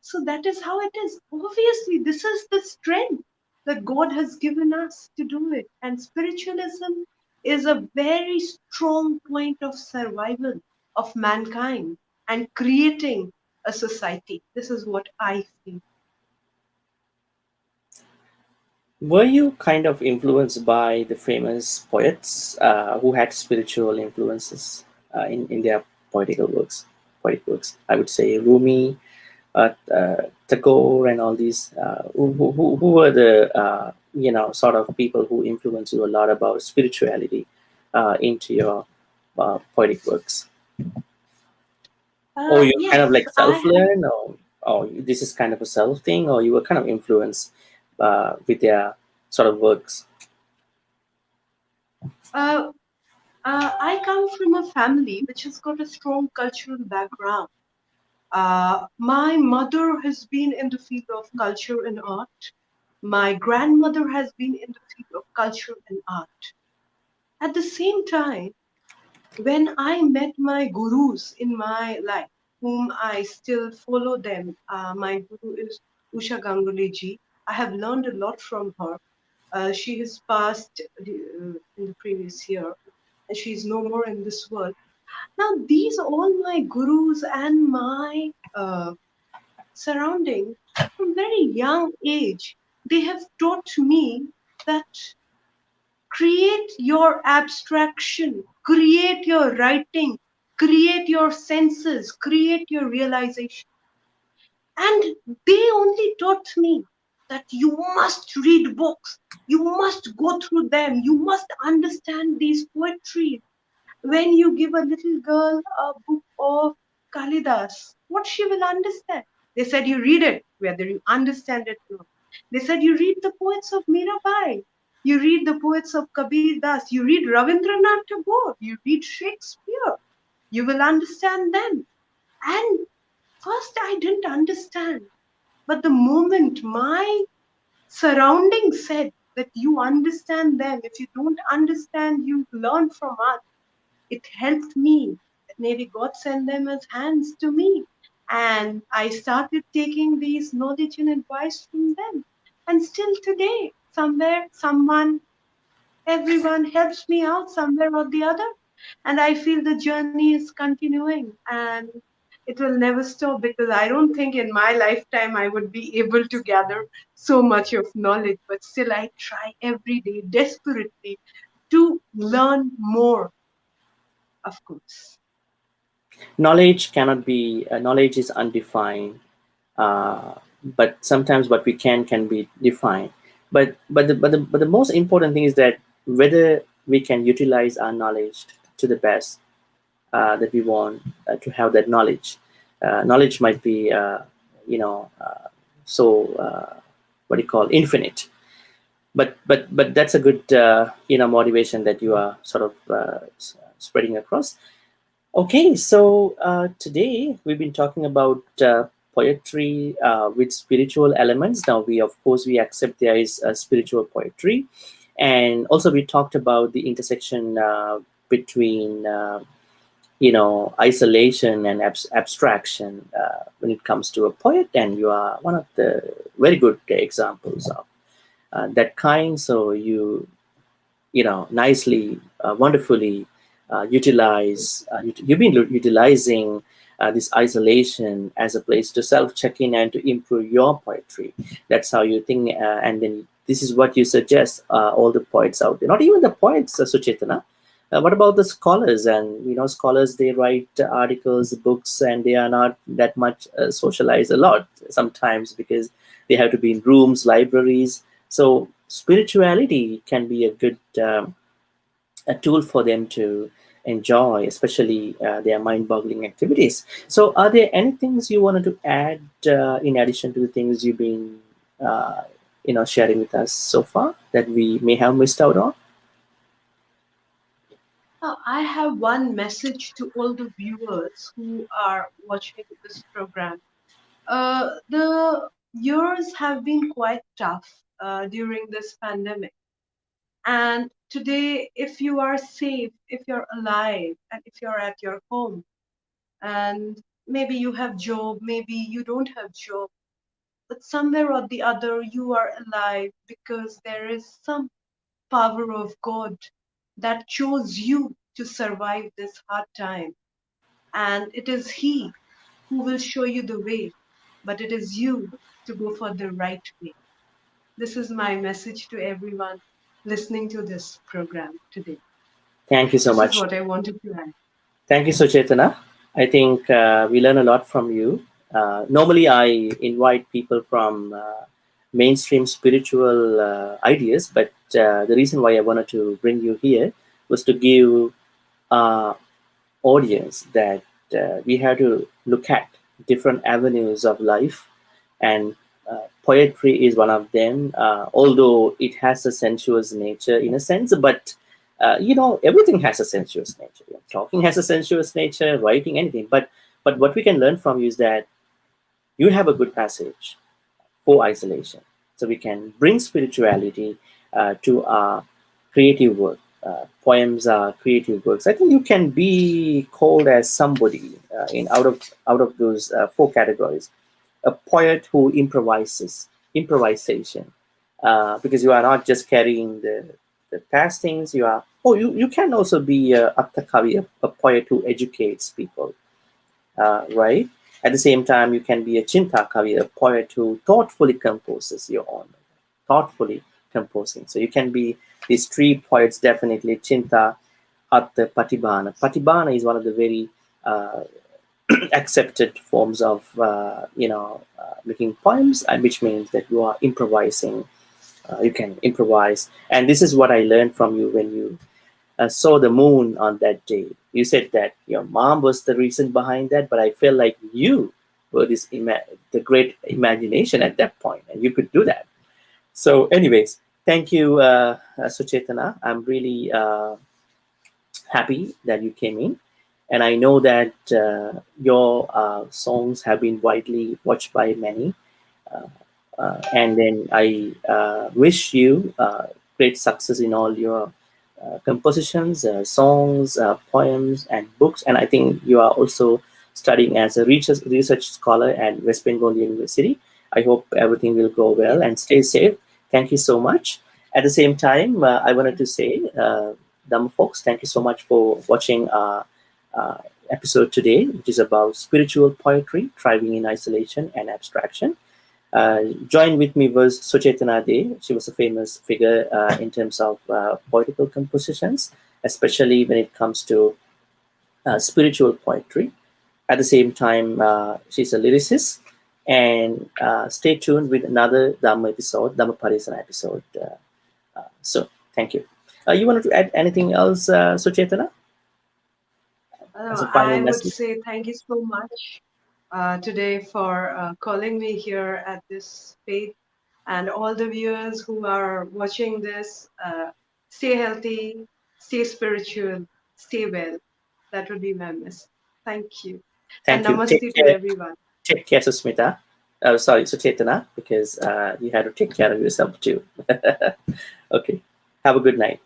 So that is how it is. Obviously, this is the strength that God has given us to do it. And spiritualism is a very strong point of survival of mankind and creating a society. This is what I feel.
Were you kind of influenced by the famous poets who had spiritual influences in their poetical works? Poetic works, I would say Rumi, Tagore, and all these. Who were the sort of people who influenced you a lot about spirituality into your poetic works? Or you kind of
Yes,
like
I have.
self-learn, or this is kind of a self thing, or you were kind of influenced with their sort of works?
Uh, I come from a family which has got a strong cultural background. My mother has been in the field of culture and art. My grandmother has been in the field of culture and art. At the same time, when I met my gurus in my life, whom I still follow them, my guru is Usha Ganguly ji. I have learned a lot from her. She has passed in the previous year, and she's no more in this world. Now, these all my gurus and my surrounding from very young age, they have taught me that create your abstraction, create your writing, create your senses, create your realization. And they only taught me that you must read books, you must go through them, you must understand these poetries. When you give a little girl a book of Kalidas, what she will understand? They said you read it, whether you understand it or not. They said you read the poets of Mirabai, you read the poets of Kabir Das, you read Rabindranath Tagore, you read Shakespeare, you will understand them. And first I didn't understand, but the moment my surroundings said that you understand them, if you don't understand, you learn from us, it helped me. Maybe God sent them as hands to me. And I started taking these knowledge and advice from them. And still today, somewhere, someone, everyone helps me out somewhere or the other. And I feel the journey is continuing and it will never stop, because I don't think in my lifetime I would be able to gather so much of knowledge. But still, I try every day desperately to learn more, of course.
Knowledge cannot be, knowledge is undefined, but sometimes what we can be defined. But the most important thing is that whether we can utilize our knowledge to the best that we want to have that knowledge. Knowledge might be, you know, so what do you call, infinite. But that's a good motivation that you are sort of spreading across. Okay, so today we've been talking about poetry with spiritual elements. Now, we of course we accept there is spiritual poetry, and also we talked about the intersection between isolation and abstraction when it comes to a poet, and you are one of the very good examples of that kind. So nicely, wonderfully you've been utilizing this isolation as a place to self-check in and to improve your poetry. That's how you think, and then this is what you suggest all the poets out there, not even the poets, Suchetana. What about the scholars? And scholars, they write articles, books, and they are not that much socialized a lot sometimes because they have to be in rooms, libraries. So spirituality can be a good a tool for them to enjoy, especially their mind-boggling activities. So, are there any things you wanted to add in addition to the things you've been, sharing with us so far that we may have missed out on?
I have one message to all the viewers who are watching this program. The years have been quite tough during this pandemic. And today, if you are safe, if you're alive, and if you're at your home, and maybe you have job, maybe you don't have job, but somewhere or the other you are alive because there is some power of God that chose you to survive this hard time. And it is He who will show you the way, but it is you to go for the right way. This is my message to everyone listening to this program today.
Thank you so
This is
much.
what I wanted to add.
Thank you, Suchetana. I think we learn a lot from you. Normally, I invite people from mainstream spiritual ideas, but the reason why I wanted to bring you here was to give our audience that we have to look at different avenues of life, and poetry is one of them. Although it has a sensuous nature in a sense, but everything has a sensuous nature. Talking has a sensuous nature, writing, anything. But what we can learn from you is that you have a good passage for isolation, so we can bring spirituality to our creative work. Poems are creative works. I think you can be called as somebody in out of those four categories: a poet who improvisation, because you are not just carrying the past things. You can also be a attakavi, a poet who educates people, right? At the same time, you can be a chinta kavi, a poet who thoughtfully composes your own, thoughtfully composing. So you can be these three poets definitely: chinta, atta, patibhana. Patibhana is one of the very accepted forms of making poems, which means that you are improvising. You can improvise, and this is what I learned from you when you saw the moon on that day. You said that your mom was the reason behind that, but I felt like you were the great imagination at that point, and you could do that. So, anyways, thank you, Suchetana. I'm really happy that you came in, and I know that your songs have been widely watched by many. Uh, and then I wish you great success in all your compositions, songs, poems, and books. And I think you are also studying as a research scholar at West Bengal University. I hope everything will go well and stay safe. Thank you so much. At the same time, I wanted to say, Dhamma folks, thank you so much for watching our episode today, which is about spiritual poetry, thriving in isolation and abstraction. Joined with me was Suchetana Dey. She was a famous figure in terms of poetical compositions, especially when it comes to spiritual poetry. At the same time, she's a lyricist. And stay tuned with another Dhamma episode, Dhammapariyesanā episode. So, thank you. You wanted to add anything else, Suchetana? As a final
I would
message?
say thank you so much today for calling me here at this space. And all the viewers who are watching this, stay healthy, stay spiritual, stay well. That would be my message. Thank you. And
Thank you. Take
namaste to
care.
everyone.
Take care, Susmita. Sorry, Suchetana, because you had to take care of yourself too. Okay. Have a good night.